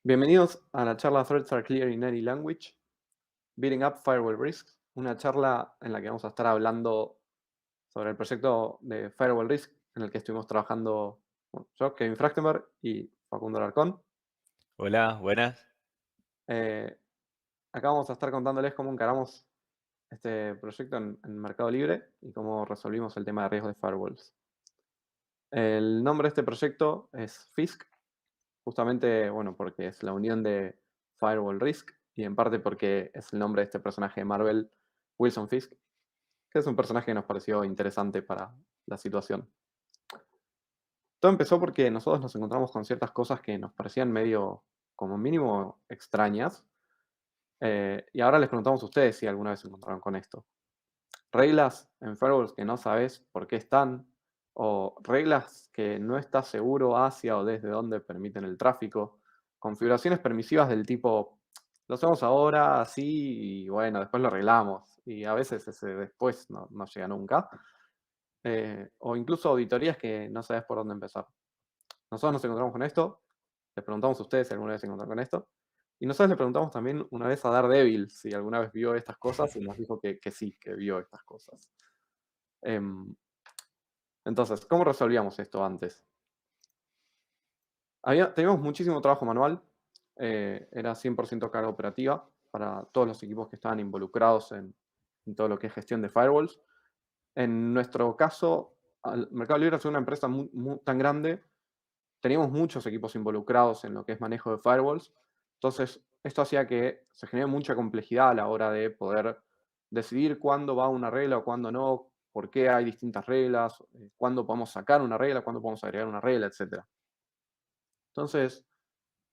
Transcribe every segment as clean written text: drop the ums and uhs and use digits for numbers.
Bienvenidos a la charla Threats are Clear in Any Language, Beating Up Firewall Risks, una charla en la que vamos a estar hablando sobre el proyecto de Firewall Risk en el que estuvimos trabajando yo, Kevin Frachtenberg y Facundo Alarcón. Hola, buenas. Eh, Acá vamos a estar contándoles cómo encaramos este proyecto en Mercado Libre y cómo resolvimos el tema de riesgos de firewalls. El nombre de este proyecto es FISC, justamente, bueno, porque es la unión de Firewall Risk y en parte porque es el nombre de este personaje de Marvel, Wilson Fisk, que es un personaje que nos pareció interesante para la situación. Todo empezó porque nosotros nos encontramos con ciertas cosas que nos parecían medio, como mínimo, extrañas. Y ahora les preguntamos a ustedes si alguna vez se encontraron con esto. Reglas en firewalls que no sabes por qué están, o reglas que no estás seguro hacia o desde dónde permiten el tráfico, configuraciones permisivas del tipo, lo hacemos ahora así y bueno, después lo arreglamos, y a veces ese después no llega nunca, o incluso auditorías que no sabes por dónde empezar. Nosotros nos encontramos con esto, les preguntamos a ustedes si alguna vez se encontraron con esto, y nosotros le preguntamos también una vez a Daredevil si alguna vez vio estas cosas, y nos dijo que sí, que vio estas cosas. Em, entonces, ¿cómo resolvíamos esto antes? Teníamos muchísimo trabajo manual, era 100% carga operativa para todos los equipos que estaban involucrados en todo lo que es gestión de firewalls. En nuestro caso, al Mercado Libre es una empresa tan grande, teníamos muchos equipos involucrados en lo que es manejo de firewalls, entonces esto hacía que se genere mucha complejidad a la hora de poder decidir cuándo va una regla o cuándo no, por qué hay distintas reglas, cuándo podemos sacar una regla, cuándo podemos agregar una regla, etcétera. Entonces,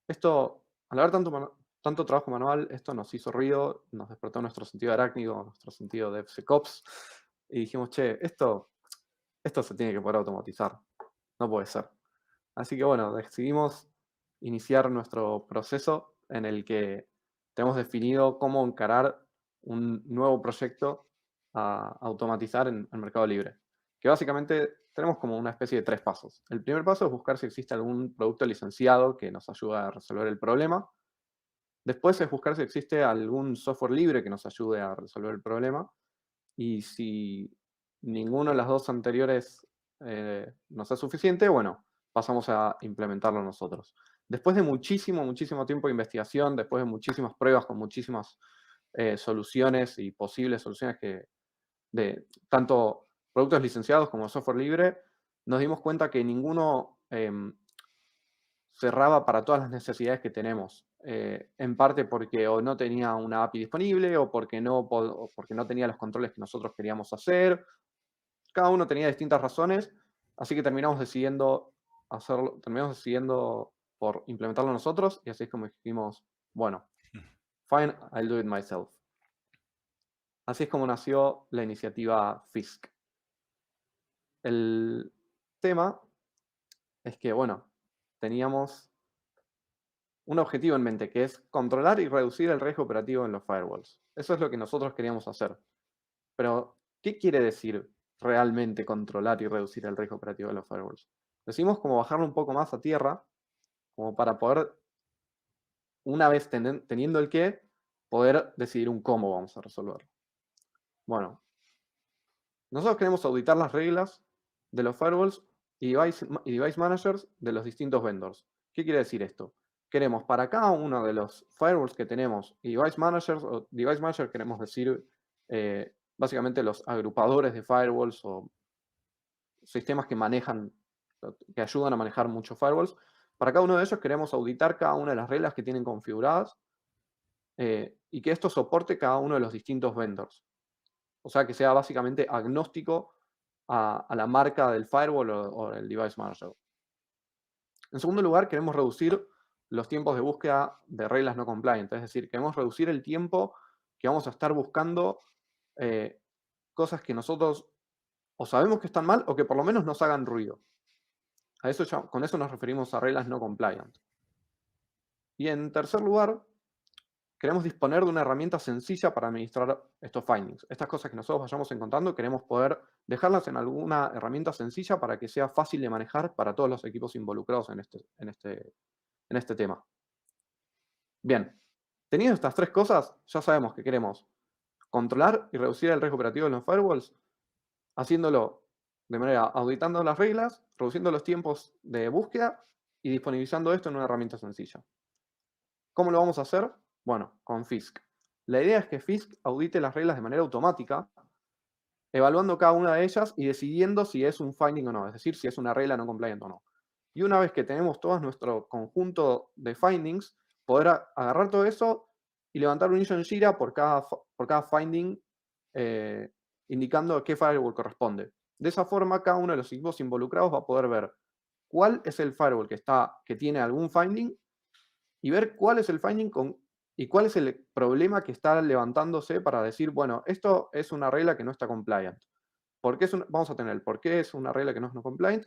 esto, al haber tanto trabajo manual, esto nos hizo ruido, nos despertó nuestro sentido arácnido, nuestro sentido de DevSecOps, y dijimos, che, esto se tiene que poder automatizar, no puede ser. Así que bueno, decidimos iniciar nuestro proceso en el que tenemos definido cómo encarar un nuevo proyecto a automatizar en Mercado Libre. Que básicamente tenemos como una especie de tres pasos. El primer paso es buscar si existe algún producto licenciado que nos ayude a resolver el problema. Después es buscar si existe algún software libre que nos ayude a resolver el problema. Y si ninguno de las dos anteriores nos es suficiente, bueno, pasamos a implementarlo nosotros. Después de muchísimo tiempo de investigación, después de muchísimas pruebas con muchísimas soluciones y posibles soluciones de tanto productos licenciados como software libre, nos dimos cuenta que ninguno cerraba para todas las necesidades que tenemos. En parte porque o no tenía una API disponible o o porque no tenía los controles que nosotros queríamos hacer. Cada uno tenía distintas razones, así que terminamos decidiendo por implementarlo nosotros y así es como dijimos, bueno, fine, I'll do it myself. Así es como nació la iniciativa FISC. El tema es que, bueno, teníamos un objetivo en mente, que es controlar y reducir el riesgo operativo en los firewalls. Eso es lo que nosotros queríamos hacer. Pero, ¿qué quiere decir realmente controlar y reducir el riesgo operativo de los firewalls? Decimos como bajarlo un poco más a tierra, como para poder, una vez teniendo el qué, poder decidir un cómo vamos a resolverlo. Bueno, nosotros queremos auditar las reglas de los firewalls y device managers de los distintos vendors. ¿Qué quiere decir esto? Queremos para cada uno de los firewalls que tenemos y device managers, o device manager queremos decir básicamente los agrupadores de firewalls o sistemas que ayudan a manejar muchos firewalls. Para cada uno de ellos queremos auditar cada una de las reglas que tienen configuradas y que esto soporte cada uno de los distintos vendors. O sea, que sea básicamente agnóstico a la marca del firewall o el device manager. En segundo lugar, queremos reducir los tiempos de búsqueda de reglas no compliant. Es decir, queremos reducir el tiempo que vamos a estar buscando eh, cosas que nosotros o sabemos que están mal o que por lo menos nos hagan ruido. Con eso nos referimos a reglas no compliant. Y en tercer lugar, queremos disponer de una herramienta sencilla para administrar estos findings. Estas cosas que nosotros vayamos encontrando, queremos poder dejarlas en alguna herramienta sencilla para que sea fácil de manejar para todos los equipos involucrados en este tema. Bien, teniendo estas tres cosas, ya sabemos que queremos controlar y reducir el riesgo operativo en los firewalls, haciéndolo de manera auditando las reglas, reduciendo los tiempos de búsqueda y disponibilizando esto en una herramienta sencilla. ¿Cómo lo vamos a hacer? Bueno, con Fisk. La idea es que Fisk audite las reglas de manera automática, evaluando cada una de ellas y decidiendo si es un finding o no, es decir, si es una regla no compliant o no. Y una vez que tenemos todo nuestro conjunto de findings, poder agarrar todo eso y levantar un issue en Jira por cada finding, eh, indicando a qué firewall corresponde. De esa forma, cada uno de los equipos involucrados va a poder ver cuál es el firewall que tiene algún finding y ver cuál es el finding y cuál es el problema que está levantándose para decir, bueno, esto es una regla que no está compliant. Vamos a tener por qué es una regla que no es no compliant,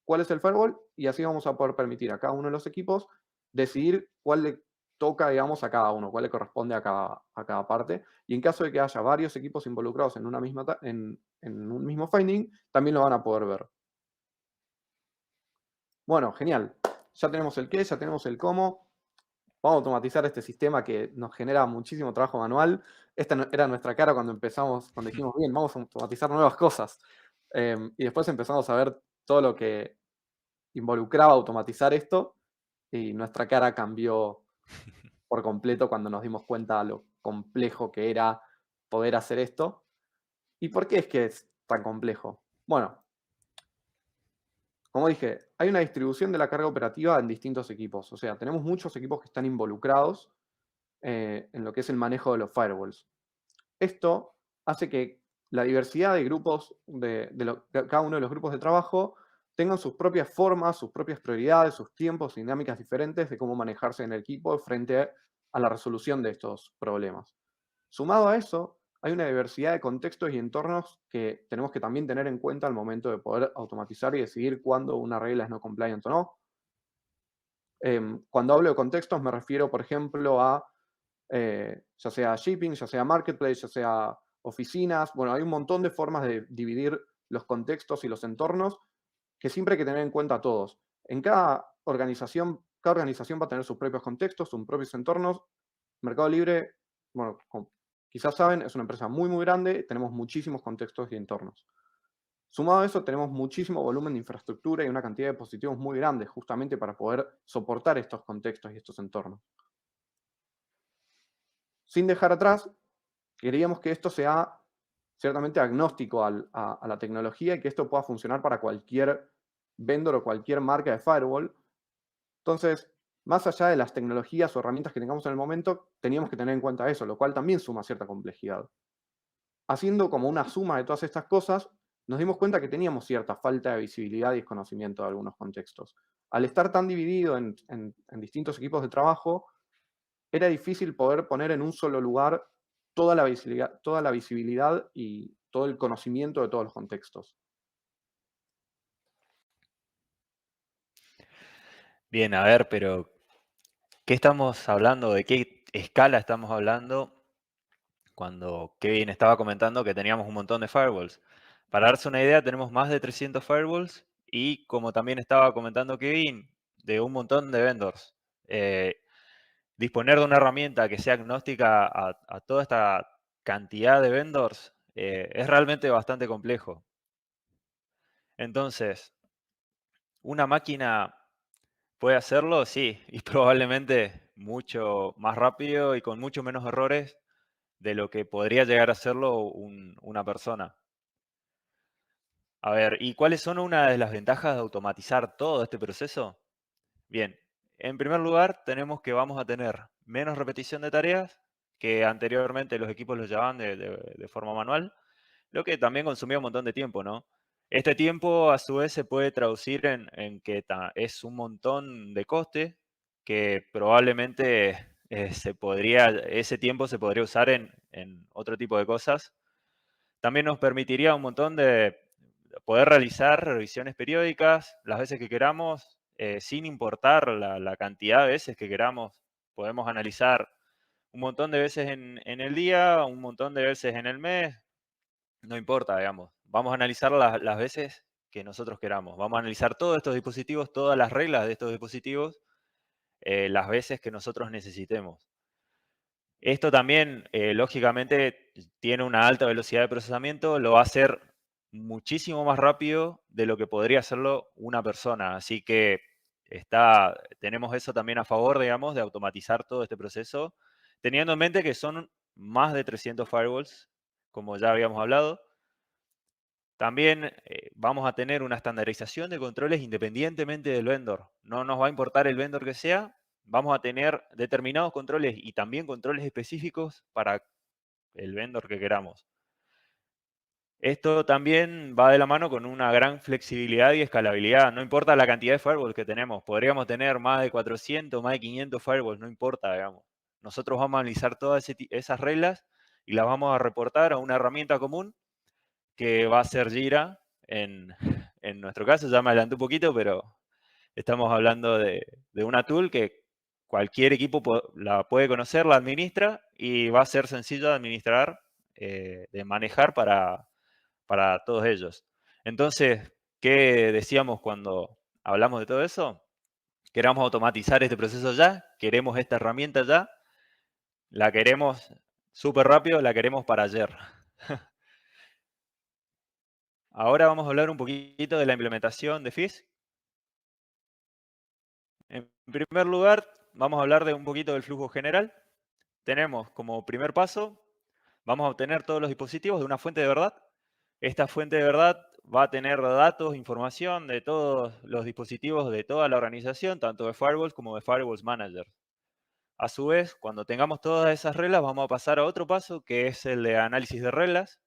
cuál es el firewall, y así vamos a poder permitir a cada uno de los equipos decidir cuál le toca, digamos, a cada uno, cuál le corresponde a cada parte. Y en caso de que haya varios equipos involucrados en, en un mismo finding, también lo van a poder ver. Bueno, genial. Ya tenemos el qué, ya tenemos el cómo. Vamos a automatizar este sistema que nos genera muchísimo trabajo manual. Era nuestra cara cuando empezamos, cuando dijimos, bien, vamos a automatizar nuevas cosas. Y después empezamos a ver todo lo que involucraba automatizar esto y nuestra cara cambió por completo cuando nos dimos cuenta de lo complejo que era poder hacer esto. ¿Y por qué es que es tan complejo? Bueno, como dije, hay una distribución de la carga operativa en distintos equipos. O sea, tenemos muchos equipos que están involucrados en lo que es el manejo de los firewalls. Esto hace que la diversidad de grupos, de cada uno de los grupos de trabajo, tengan sus propias formas, sus propias prioridades, sus tiempos y dinámicas diferentes de cómo manejarse en el equipo frente a la resolución de estos problemas. Sumado a eso, hay una diversidad de contextos y entornos que tenemos que también tener en cuenta al momento de poder automatizar y decidir cuándo una regla es no compliant o no. Cuando hablo de contextos me refiero, por ejemplo, a ya sea shipping, ya sea marketplace, ya sea oficinas. Bueno, hay un montón de formas de dividir los contextos y los entornos que siempre hay que tener en cuenta todos. En cada organización va a tener sus propios contextos, sus propios entornos. Mercado Libre, bueno, como quizás saben, es una empresa muy, muy grande, tenemos muchísimos contextos y entornos. Sumado a eso, tenemos muchísimo volumen de infraestructura y una cantidad de dispositivos muy grandes, justamente para poder soportar estos contextos y estos entornos. Sin dejar atrás, queríamos que esto sea ciertamente agnóstico a la tecnología y que esto pueda funcionar para cualquier vendor o cualquier marca de firewall. Entonces, más allá de las tecnologías o herramientas que tengamos en el momento, teníamos que tener en cuenta eso, lo cual también suma cierta complejidad. Haciendo como una suma de todas estas cosas, nos dimos cuenta que teníamos cierta falta de visibilidad y desconocimiento de algunos contextos. Al estar tan dividido en distintos equipos de trabajo, era difícil poder poner en un solo lugar toda la visibilidad y todo el conocimiento de todos los contextos. Bien, a ver, pero ¿qué estamos hablando? ¿De qué escala estamos hablando cuando Kevin estaba comentando que teníamos un montón de firewalls? Para darse una idea, tenemos más de 300 firewalls y, como también estaba comentando Kevin, de un montón de vendors. Eh, Disponer de una herramienta que sea agnóstica a toda esta cantidad de vendors es realmente bastante complejo. Entonces, ¿una máquina puede hacerlo? Sí, y probablemente mucho más rápido y con mucho menos errores de lo que podría llegar a hacerlo una persona. A ver, ¿y cuáles son una de las ventajas de automatizar todo este proceso? Bien, en primer lugar tenemos que vamos a tener menos repetición de tareas que anteriormente los equipos los llevaban de forma manual, lo que también consumía un montón de tiempo, ¿no? Este tiempo a su vez se puede traducir en que es un montón de coste que probablemente ese tiempo se podría usar en otro tipo de cosas. También nos permitiría un montón de poder realizar revisiones periódicas las veces que queramos, sin importar la cantidad de veces que queramos. Podemos analizar un montón de veces en el día, un montón de veces en el mes, no importa, digamos. Vamos a analizar las veces que nosotros queramos. Vamos a analizar todos estos dispositivos, todas las reglas de estos dispositivos, las veces que nosotros necesitemos. Esto también, lógicamente, tiene una alta velocidad de procesamiento, lo va a hacer muchísimo más rápido de lo que podría hacerlo una persona. Así que tenemos eso también a favor, digamos, de automatizar todo este proceso, teniendo en mente que son más de 300 firewalls, como ya habíamos hablado. También vamos a tener una estandarización de controles independientemente del vendor. No nos va a importar el vendor que sea, vamos a tener determinados controles y también controles específicos para el vendor que queramos. Esto también va de la mano con una gran flexibilidad y escalabilidad. No importa la cantidad de firewalls que tenemos. Podríamos tener más de 400, más de 500 firewalls, no importa, digamos. Nosotros vamos a analizar todas esas reglas y las vamos a reportar a una herramienta común que va a ser Jira. En nuestro caso, ya me adelanté un poquito, pero estamos hablando de una tool que cualquier equipo la puede conocer, la administra y va a ser sencillo de administrar, de manejar para todos ellos. Entonces, ¿qué decíamos cuando hablamos de todo eso? Queremos automatizar este proceso ya, queremos esta herramienta ya, la queremos súper rápido, la queremos para ayer. Ahora vamos a hablar un poquito de la implementación de FIS. En primer lugar, vamos a hablar de un poquito del flujo general. Tenemos como primer paso, vamos a obtener todos los dispositivos de una fuente de verdad. Esta fuente de verdad va a tener datos, información de todos los dispositivos de toda la organización, tanto de firewalls como de firewalls manager. A su vez, cuando tengamos todas esas reglas, vamos a pasar a otro paso, que es el de análisis de reglas.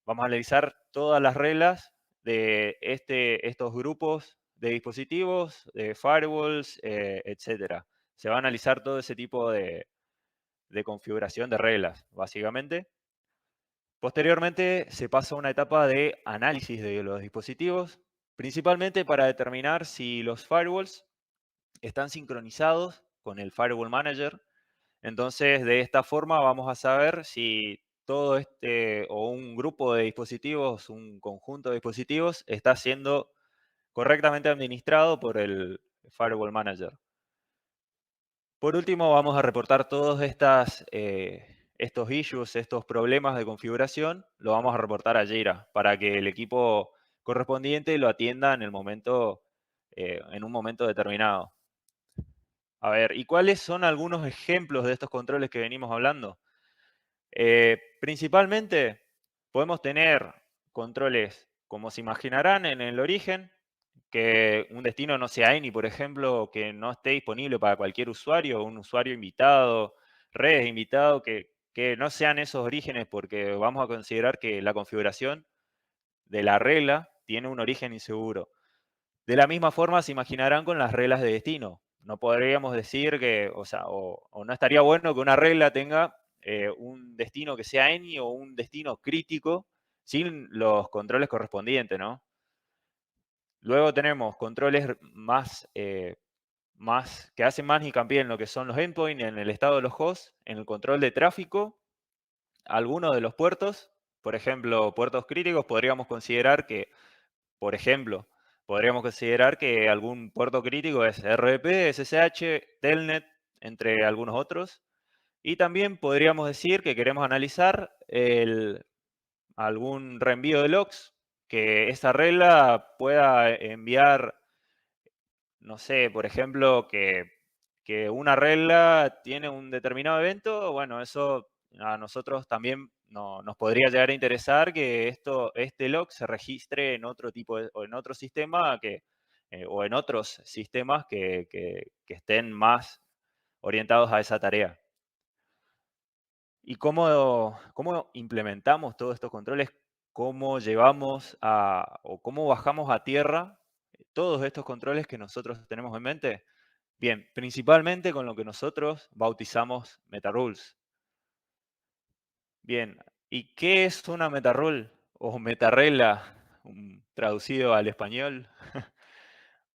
Vamos a analizar todas las reglas de estos grupos de dispositivos, de firewalls, etc. Se va a analizar todo ese tipo de configuración de reglas, básicamente. Posteriormente se pasa a una etapa de análisis de los dispositivos, principalmente para determinar si los firewalls están sincronizados con el Firewall Manager. Entonces, de esta forma vamos a saber si todo o un grupo de dispositivos, un conjunto de dispositivos, está siendo correctamente administrado por el Firewall Manager. Por último, vamos a reportar todos estos issues, estos problemas de configuración, lo vamos a reportar a Jira para que el equipo correspondiente lo atienda en un momento determinado. A ver, ¿y cuáles son algunos ejemplos de estos controles que venimos hablando? Principalmente podemos tener controles, como se imaginarán, en el origen, que un destino no sea ANY, por ejemplo, que no esté disponible para cualquier usuario, un usuario invitado, redes invitado, que no sean esos orígenes, porque vamos a considerar que la configuración de la regla tiene un origen inseguro. De la misma forma se imaginarán con las reglas de destino. No podríamos decir que, o no estaría bueno que una regla tenga un destino que sea ANY o un destino crítico sin los controles correspondientes, ¿no? Luego tenemos controles que hacen más hincapié en lo que son los endpoints, en el estado de los hosts, en el control de tráfico, algunos de los puertos, por ejemplo, puertos críticos, podríamos considerar que algún puerto crítico es RDP, SSH, Telnet, entre algunos otros. Y también podríamos decir que queremos analizar algún reenvío de logs, que esa regla pueda enviar, no sé, por ejemplo, que una regla tiene un determinado evento. Bueno, eso a nosotros también nos podría llegar a interesar que este log se registre en otro tipo o en otro sistema o en otros sistemas que estén más orientados a esa tarea. ¿Y cómo implementamos todos estos controles? ¿Cómo llevamos o cómo bajamos a tierra todos estos controles que nosotros tenemos en mente? Bien, principalmente con lo que nosotros bautizamos metarules. Bien, ¿y qué es una metarule o metaregla, traducido al español?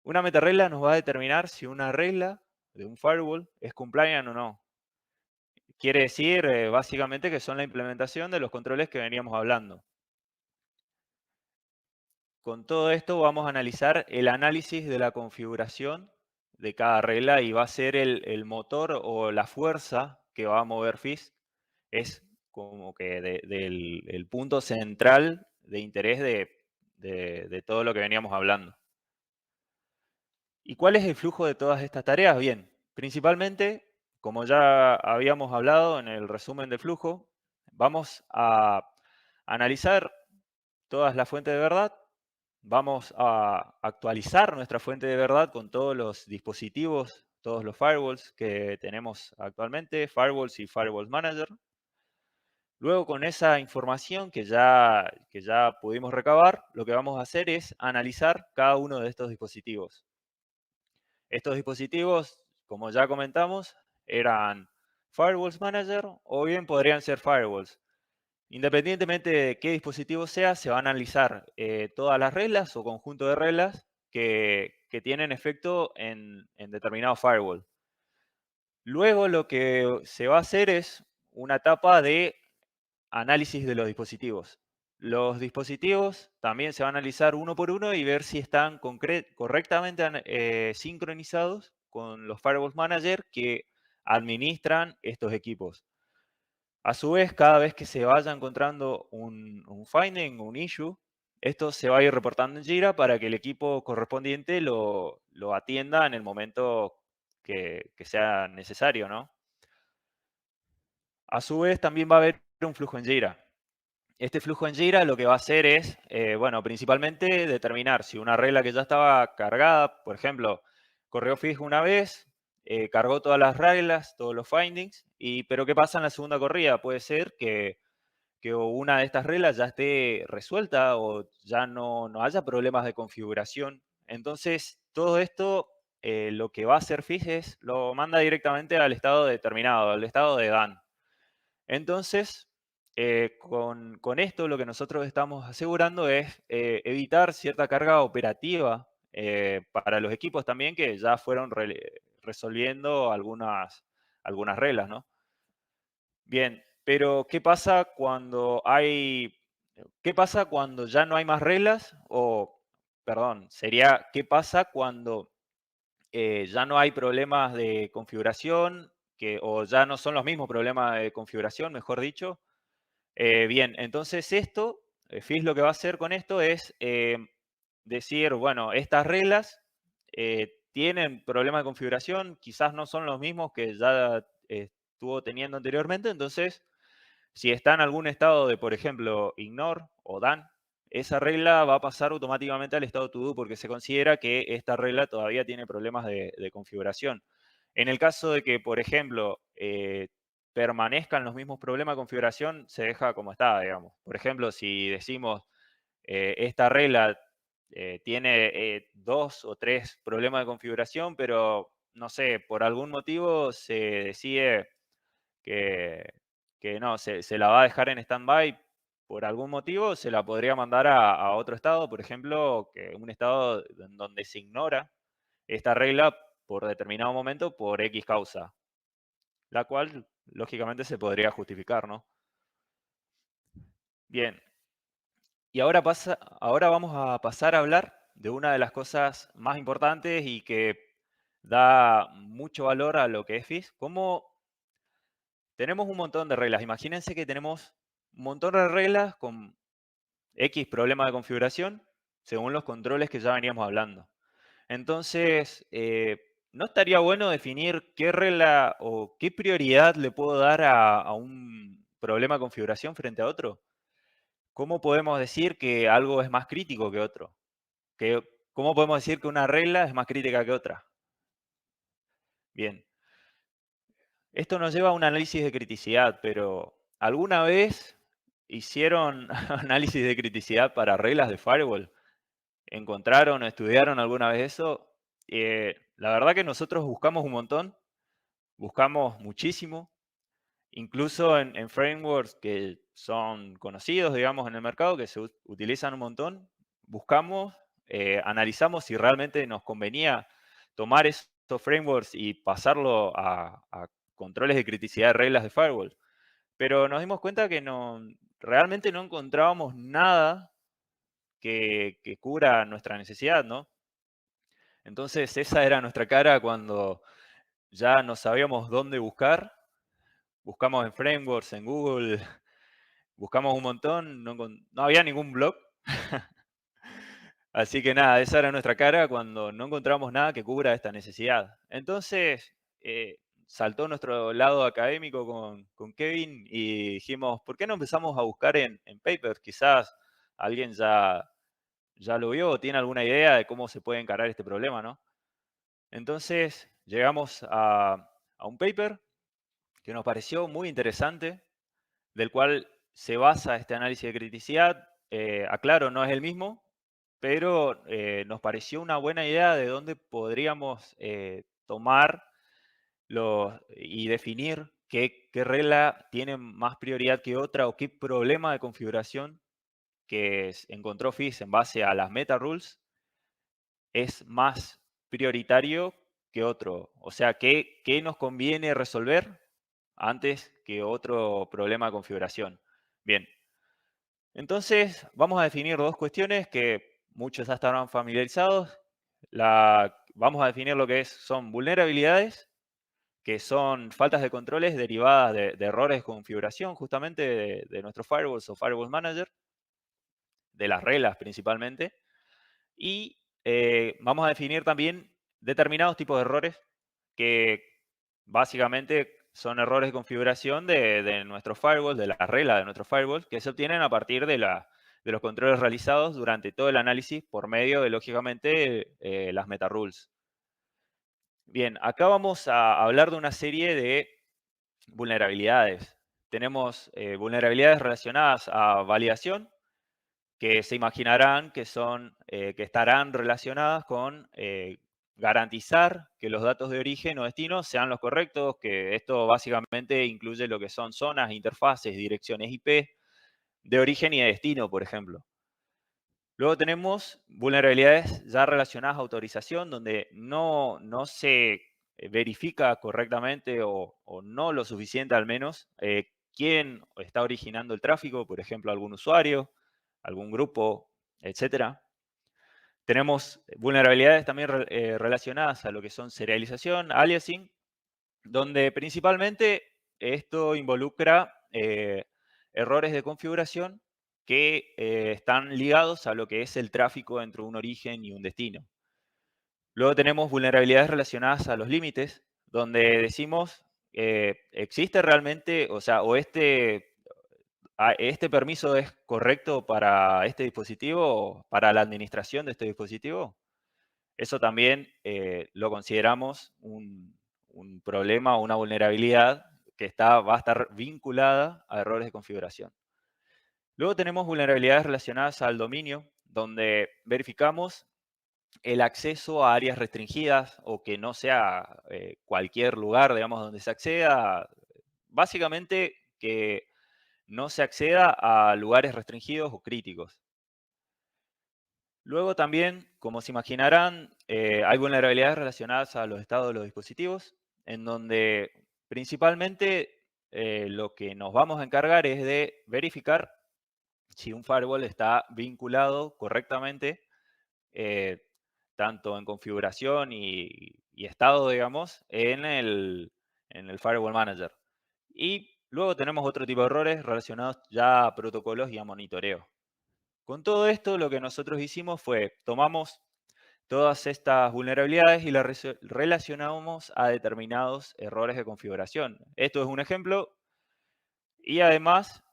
Una metaregla nos va a determinar si una regla de un firewall es compliant o no. Quiere decir, básicamente, que son la implementación de los controles que veníamos hablando. Con todo esto vamos a analizar el análisis de la configuración de cada regla y va a ser el motor o la fuerza que va a mover Fisk. Es como que del el punto central de interés de todo lo que veníamos hablando. ¿Y cuál es el flujo de todas estas tareas? Bien, principalmente, como ya habíamos hablado en el resumen del flujo, vamos a analizar todas las fuentes de verdad, vamos a actualizar nuestra fuente de verdad con todos los dispositivos, todos los firewalls que tenemos actualmente, firewalls y firewalls manager. Luego, con esa información que ya pudimos recabar, lo que vamos a hacer es analizar cada uno de estos dispositivos. Estos dispositivos, como ya comentamos, eran Firewalls Manager o bien podrían ser firewalls. Independientemente de qué dispositivo sea, se va a analizar todas las reglas o conjunto de reglas que tienen efecto en determinado firewall. Luego lo que se va a hacer es una etapa de análisis de los dispositivos. Los dispositivos también se van a analizar uno por uno y ver si están correctamente sincronizados con los Firewall Manager que administran estos equipos. A su vez, cada vez que se vaya encontrando un finding, un issue, esto se va a ir reportando en Jira para que el equipo correspondiente lo atienda en el momento que sea necesario, ¿no? A su vez, también va a haber un flujo en Jira. Este flujo en Jira lo que va a hacer es, bueno, principalmente determinar si una regla que ya estaba cargada, por ejemplo, corrió fijo una vez, cargó todas las reglas, todos los findings, pero ¿qué pasa en la segunda corrida? Puede ser que una de estas reglas ya esté resuelta o ya no haya problemas de configuración. Entonces, todo esto lo que va a hacer FIS es lo manda directamente al estado determinado, al estado de done. Entonces, con esto lo que nosotros estamos asegurando es evitar cierta carga operativa para los equipos también que ya fueron resolviendo algunas reglas, ¿no? Bien, pero ¿qué pasa cuando ya no hay más reglas? O, perdón, sería, ¿qué pasa cuando ya no hay problemas de configuración, o ya no son los mismos problemas de configuración, mejor dicho? Bien, entonces esto, FIS lo que va a hacer con esto es decir, bueno, estas reglas tienen problemas de configuración, quizás no son los mismos que ya estuvo teniendo anteriormente, entonces si está en algún estado de, por ejemplo, ignore o done, esa regla va a pasar automáticamente al estado to do porque se considera que esta regla todavía tiene problemas de configuración. En el caso de que, por ejemplo, permanezcan los mismos problemas de configuración, se deja como está, digamos. Por ejemplo, si decimos esta regla tiene 2 o 3 problemas de configuración, pero no sé, por algún motivo se decide que, que no, se la va a dejar en stand-by por algún motivo, se la podría mandar a otro estado, por ejemplo, que un estado en donde se ignora esta regla por determinado momento por X causa, la cual lógicamente se podría justificar, ¿no? Bien, y ahora vamos a pasar a hablar de una de las cosas más importantes y que da mucho valor a lo que es FIS. Como tenemos un montón de reglas, imagínense que tenemos un montón de reglas con X problema de configuración según los controles que ya veníamos hablando. Entonces, ¿no estaría bueno definir qué regla o qué prioridad le puedo dar a un problema de configuración frente a otro? ¿Cómo podemos decir que algo es más crítico que otro? ¿Cómo podemos decir que una regla es más crítica que otra? Bien, esto nos lleva a un análisis de criticidad, pero ¿alguna vez hicieron análisis de criticidad para reglas de firewall? ¿Encontraron o estudiaron alguna vez eso? La verdad que nosotros buscamos un montón, buscamos muchísimo, incluso en frameworks que son conocidos, digamos, en el mercado, que se utilizan un montón, buscamos, analizamos si realmente nos convenía tomar esos frameworks y pasarlo a controles de criticidad de reglas de firewall. Pero nos dimos cuenta que realmente no encontrábamos nada que cubra nuestra necesidad, ¿no? Entonces, esa era nuestra cara cuando ya no sabíamos dónde buscar. Buscamos en frameworks, en Google, buscamos un montón, no había ningún blog. Así que nada, esa era nuestra cara cuando no encontramos nada que cubra esta necesidad. Entonces, saltó nuestro lado académico con Kevin y dijimos, ¿por qué no empezamos a buscar en papers? Quizás alguien ya lo vio o tiene alguna idea de cómo se puede encarar este problema, ¿no? Entonces, llegamos a un paper que nos pareció muy interesante, del cual se basa este análisis de criticidad. Aclaro, no es el mismo, pero nos pareció una buena idea de dónde podríamos tomar y definir qué regla tiene más prioridad que otra o qué problema de configuración que encontró FIS en base a las meta rules es más prioritario que otro. O sea, qué nos conviene resolver antes que otro problema de configuración. Bien, entonces vamos a definir dos cuestiones que muchos ya estarán familiarizados. Vamos a definir lo que son vulnerabilidades, que son faltas de controles derivadas de errores de configuración justamente de nuestros firewalls o Firewall Manager, de las reglas principalmente. Y vamos a definir también determinados tipos de errores que básicamente son errores de configuración de nuestro firewall, de las reglas de nuestro firewall, que se obtienen a partir de los controles realizados durante todo el análisis por medio de, lógicamente, las meta rules. Bien, acá vamos a hablar de una serie de vulnerabilidades. Tenemos vulnerabilidades relacionadas a validación, que se imaginarán que que estarán relacionadas con garantizar que los datos de origen o destino sean los correctos, que esto básicamente incluye lo que son zonas, interfaces, direcciones IP de origen y de destino, por ejemplo. Luego tenemos vulnerabilidades ya relacionadas a autorización, donde no se verifica correctamente o no lo suficiente al menos quién está originando el tráfico, por ejemplo, algún usuario, algún grupo, etcétera. Tenemos vulnerabilidades también relacionadas a lo que son serialización, aliasing, donde principalmente esto involucra errores de configuración que están ligados a lo que es el tráfico entre un origen y un destino. Luego tenemos vulnerabilidades relacionadas a los límites, donde decimos, ¿existe realmente, o sea, este permiso es correcto para este dispositivo, para la administración de este dispositivo? Eso también lo consideramos un problema o una vulnerabilidad que va a estar vinculada a errores de configuración. Luego tenemos vulnerabilidades relacionadas al dominio, donde verificamos el acceso a áreas restringidas o que no sea cualquier lugar, digamos, donde se acceda. Básicamente que no se acceda a lugares restringidos o críticos. Luego también, como se imaginarán, hay vulnerabilidades relacionadas a los estados de los dispositivos, en donde principalmente lo que nos vamos a encargar es de verificar si un firewall está vinculado correctamente, eh, tanto en configuración y estado, digamos, en el Firewall Manager. Y luego tenemos otro tipo de errores relacionados ya a protocolos y a monitoreo. Con todo esto, lo que nosotros hicimos fue, tomamos todas estas vulnerabilidades y las relacionamos a determinados errores de configuración. Esto es un ejemplo y además,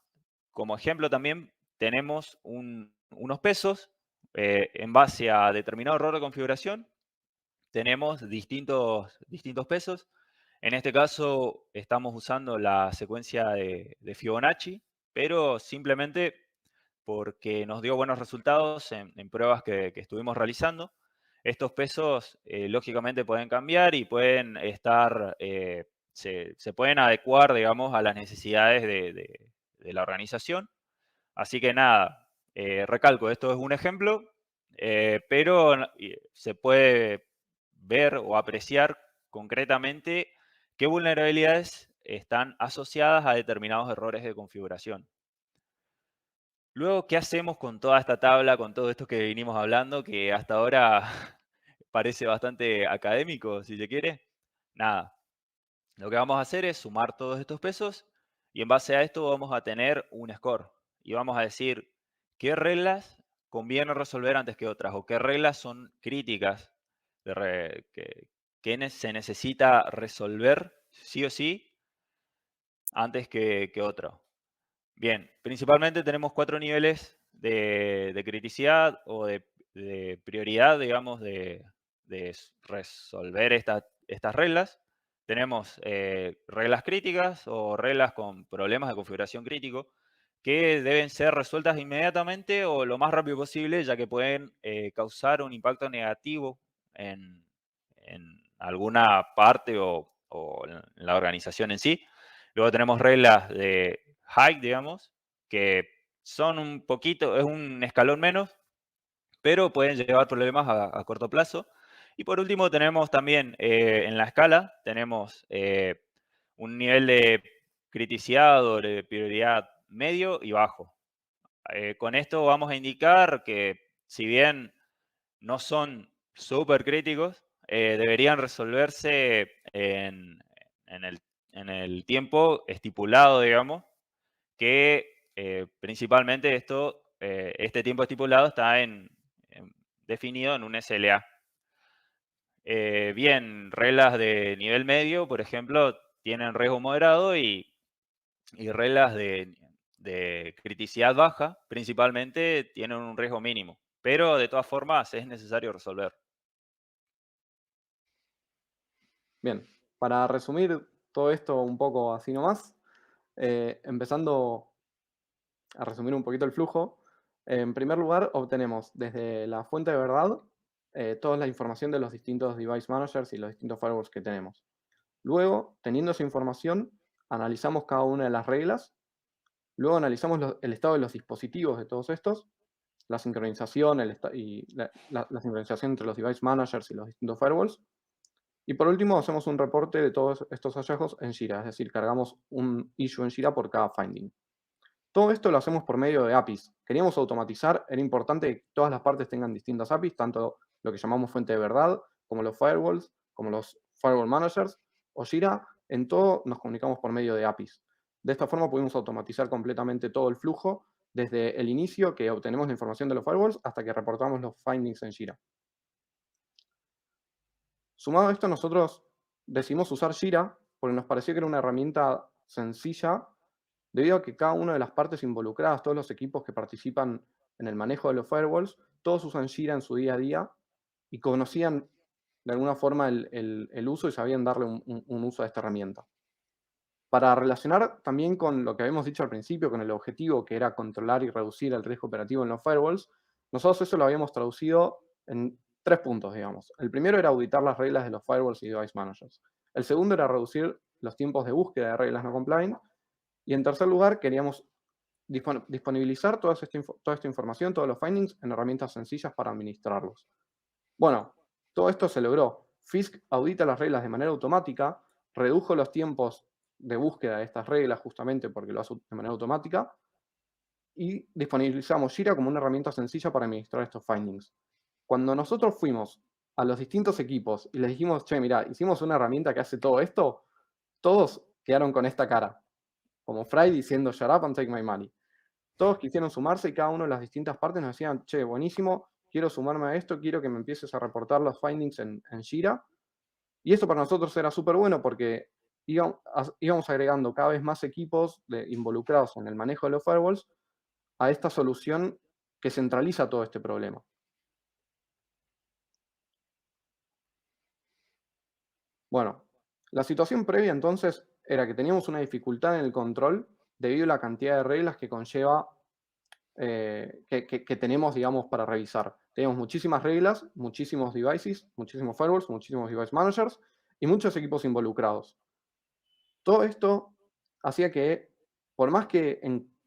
como ejemplo también, tenemos unos pesos en base a determinado error de configuración. Tenemos distintos pesos. En este caso, estamos usando la secuencia de Fibonacci, pero simplemente porque nos dio buenos resultados en pruebas que estuvimos realizando. Estos pesos, lógicamente, pueden cambiar y pueden estar, se pueden adecuar, digamos, a las necesidades de la organización. Así que nada, recalco, esto es un ejemplo, pero se puede ver o apreciar concretamente qué vulnerabilidades están asociadas a determinados errores de configuración. Luego, ¿qué hacemos con toda esta tabla, con todo esto que vinimos hablando, que hasta ahora parece bastante académico, si se quiere. Nada, lo que vamos a hacer es sumar todos estos pesos y en base a esto vamos a tener un score. Y vamos a decir qué reglas conviene resolver antes que otras o qué reglas son críticas que se necesita resolver sí o sí antes que otro. Bien, principalmente tenemos 4 niveles de criticidad o de prioridad, digamos, de resolver estas reglas. Tenemos reglas críticas o reglas con problemas de configuración crítico que deben ser resueltas inmediatamente o lo más rápido posible, ya que pueden causar un impacto negativo en, en alguna parte o en la organización en sí. Luego tenemos reglas de high, digamos, que son un poquito, es un escalón menos, pero pueden llevar problemas a corto plazo. Y por último tenemos también en la escala, tenemos un nivel de criticidad o de prioridad medio y bajo. Con esto vamos a indicar que si bien no son súper críticos, deberían resolverse en el tiempo estipulado, digamos, que principalmente este tiempo estipulado está definido en un SLA. Bien, reglas de nivel medio, por ejemplo, tienen riesgo moderado y reglas de criticidad baja, principalmente, tienen un riesgo mínimo. Pero de todas formas es necesario resolver. Bien, para resumir todo esto un poco así nomás, empezando a resumir un poquito el flujo, en primer lugar obtenemos desde la fuente de verdad toda la información de los distintos device managers y los distintos firewalls que tenemos. Luego, teniendo esa información, analizamos cada una de las reglas. Luego analizamos el estado de los dispositivos de todos estos, la sincronización la sincronización entre los device managers y los distintos firewalls. Y por último, hacemos un reporte de todos estos hallazgos en Jira, es decir, cargamos un issue en Jira por cada finding. Todo esto lo hacemos por medio de APIs. Queríamos automatizar, era importante que todas las partes tengan distintas APIs, tanto lo que llamamos fuente de verdad, como los firewalls, como los firewall managers o Jira. En todo nos comunicamos por medio de APIs. De esta forma pudimos automatizar completamente todo el flujo, desde el inicio que obtenemos la información de los firewalls hasta que reportamos los findings en Jira. Sumado a esto, nosotros decidimos usar Jira porque nos pareció que era una herramienta sencilla, debido a que cada una de las partes involucradas, todos los equipos que participan en el manejo de los firewalls, todos usan Jira en su día a día y conocían de alguna forma el uso y sabían darle un uso a esta herramienta. Para relacionar también con lo que habíamos dicho al principio, con el objetivo que era controlar y reducir el riesgo operativo en los firewalls, nosotros eso lo habíamos traducido en 3 puntos, digamos. El primero era auditar las reglas de los firewalls y device managers. El segundo era reducir los tiempos de búsqueda de reglas no compliant. Y en tercer lugar, queríamos disponibilizar toda esta información, todos los findings, en herramientas sencillas para administrarlos. Bueno, todo esto se logró. Fisk audita las reglas de manera automática, redujo los tiempos de búsqueda de estas reglas justamente porque lo hace de manera automática, y disponibilizamos Jira como una herramienta sencilla para administrar estos findings. Cuando nosotros fuimos a los distintos equipos y les dijimos, che, mira, hicimos una herramienta que hace todo esto, todos quedaron con esta cara, como Fry diciendo, shut up and take my money. Todos quisieron sumarse y cada uno de las distintas partes nos decían, che, buenísimo, quiero sumarme a esto, quiero que me empieces a reportar los findings en Jira. Y esto para nosotros era súper bueno porque íbamos agregando cada vez más equipos involucrados en el manejo de los firewalls a esta solución que centraliza todo este problema. Bueno, la situación previa entonces era que teníamos una dificultad en el control debido a la cantidad de reglas que conlleva, que tenemos, digamos, para revisar. Tenemos muchísimas reglas, muchísimos devices, muchísimos firewalls, muchísimos device managers y muchos equipos involucrados. Todo esto hacía que, por más que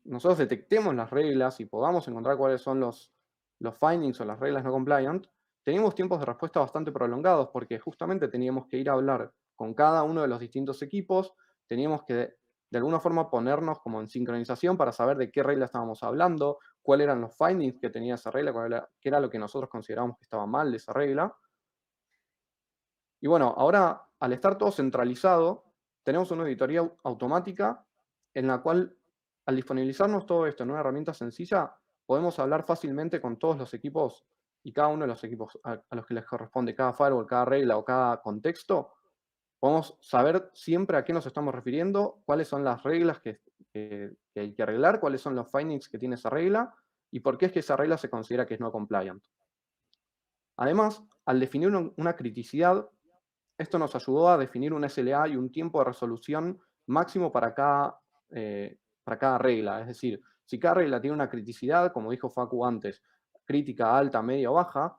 nosotros detectemos las reglas y podamos encontrar cuáles son los findings o las reglas no compliant, teníamos tiempos de respuesta bastante prolongados porque justamente teníamos que ir a hablar con cada uno de los distintos equipos, teníamos que de alguna forma ponernos como en sincronización para saber de qué regla estábamos hablando, cuáles eran los findings que tenía esa regla, qué era lo que nosotros considerábamos que estaba mal de esa regla. Y bueno, ahora al estar todo centralizado, tenemos una auditoría automática en la cual al disponibilizarnos todo esto en una herramienta sencilla, podemos hablar fácilmente con todos los equipos y cada uno de los equipos a los que les corresponde cada firewall, cada regla o cada contexto. Podemos saber siempre a qué nos estamos refiriendo, cuáles son las reglas que hay que arreglar, cuáles son los findings que tiene esa regla y por qué es que esa regla se considera que es no compliant. Además, al definir una criticidad, esto nos ayudó a definir un SLA y un tiempo de resolución máximo para cada regla. Es decir, si cada regla tiene una criticidad, como dijo Facu antes, crítica, alta, media o baja,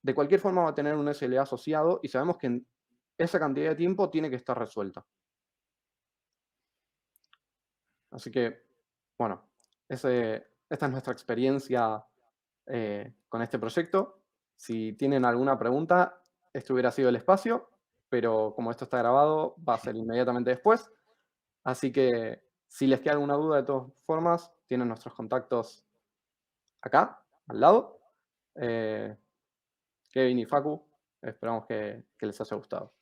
de cualquier forma va a tener un SLA asociado y sabemos que en esa cantidad de tiempo tiene que estar resuelta. Así que, bueno, esta es nuestra experiencia con este proyecto. Si tienen alguna pregunta, este hubiera sido el espacio, pero como esto está grabado, va a ser inmediatamente después. Así que si les queda alguna duda, de todas formas, tienen nuestros contactos acá, al lado. Kevin y Facu, esperamos que les haya gustado.